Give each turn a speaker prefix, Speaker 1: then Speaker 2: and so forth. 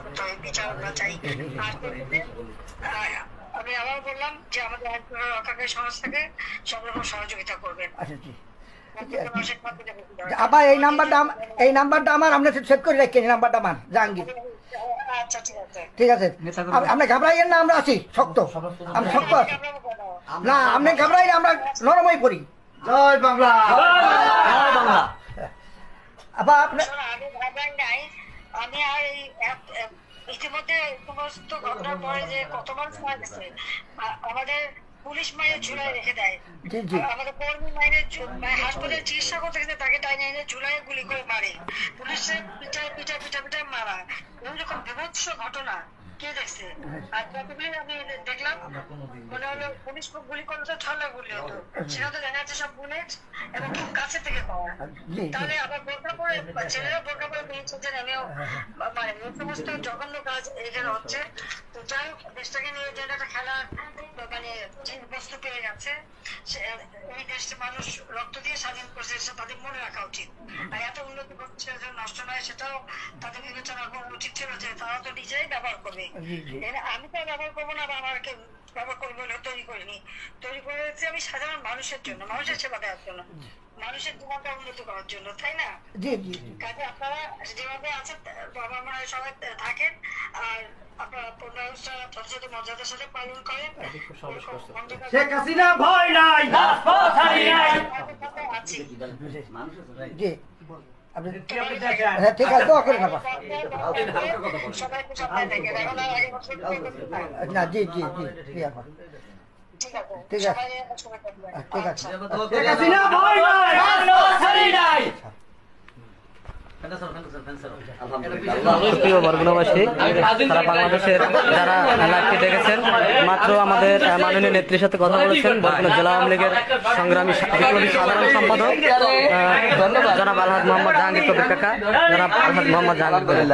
Speaker 1: করতে হবে, বিচার আমরা চাই। আর আমি আবার বললাম যে আমাদের রক্ষাকারী সংস্থাকে সব রকম সহযোগিতা করবেন।
Speaker 2: আবার এই নাম্বারটা আমার আপনি সেভ করে রাখেন, এই নাম্বারটা আমার জাহাঙ্গীর।
Speaker 1: আচ্ছা ঠিক আছে,
Speaker 2: ঠিক আছে, আপনি ঘাবড়াইয়েন না, আমরা আছি শক্ত, আমি শক্ত আছি না, আপনি ঘাবড়াইলে আমরা নরমই পড়ি।
Speaker 3: জয় বাংলা, জয় বাংলা।
Speaker 2: আবার আপনি
Speaker 1: আমি আর ইতিমধ্যে সমস্ত ঘটনার পরে যে কত মানুষ মারা গেছে, আমাদের পুলিশ মায়ের ঝুলায় রেখে দেয়, আমাদের কর্মী মায়ের হাসপাতালে চিকিৎসা করতে গেছে তাকে টাইনে এনে ঝুলায় গুলি করে মারে, পুলিশের পিঠা মারা, এরকম বিভৎস ঘটনা কে দেখছে? আর যতগুলি আমি দেখলাম মনে হলো পুলিশ গুলি করলে তো ঠান্ডা গুলি হতো, সেটা তো দেখা যাচ্ছে সব বুলেট এবং খুব কাছে থেকে পাওয়া। তাহলে আবার বোরকা পরে ছেলেরা বোরকা পরে বেরিয়েছে যে আমিও মানে এই সমস্ত জঘন্য কাজ এখানে হচ্ছে। তো যাই হোক, দেশটাকে নিয়ে যে একটা খেলার মানে বস্তু পেয়ে গেছে, এই দেশে মানুষ রক্ত দিয়ে স্বাধীন করছে, সেটা তাদের মনে রাখা উচিত। আর এত উন্নতি করছে নষ্ট নয়, সেটাও তাদের বিবেচনা করা উচিত ছিল যে তারা তো নিজেই ব্যবহার করবে। আমি তো ব্যবহার করবো না বা আমাকে ব্যবহার করবো বলে তৈরি করিনি, তৈরি করেছি আমি সাধারণ মানুষের জন্য, মানুষের সেবা দেওয়ার জন্য, মানুষের জীবনটা উন্নতি করার জন্য, তাই না? কাজে আপনারা যেভাবে আছেন আমার মনে হয় সবাই থাকেন, আর আপনারা যথাযথ মর্যাদার সাথে পালন করেন।
Speaker 3: শেখ হাসিনা ভয় নাই,
Speaker 1: আছি
Speaker 2: ঠিক আছে, দোয়া করে খাবা
Speaker 1: সবাইকে সামনে থেকে এখন আর আগে
Speaker 2: না। জি জি জি
Speaker 1: ঠিক আছে,
Speaker 2: ঠিক আছে, ঠিক আছে।
Speaker 3: শেখ হাসিনা ভয় নাই।
Speaker 4: প্রিয় বরগুনাবাসী, সারা বাংলাদেশের যারা লাইভটি দেখেছেন, মাত্র আমাদের মাননীয় নেত্রীর সাথে কথা বলেছেন বরগুনা জেলা আওয়ামী লীগের সংগ্রামী বিপ্লবী সাধারণ সম্পাদক জনাব আলহাজ মোহাম্মদ জাহাঙ্গীর কবির কাকা, জনাব আলহাজ মোহাম্মদ জাহাঙ্গীর কবির।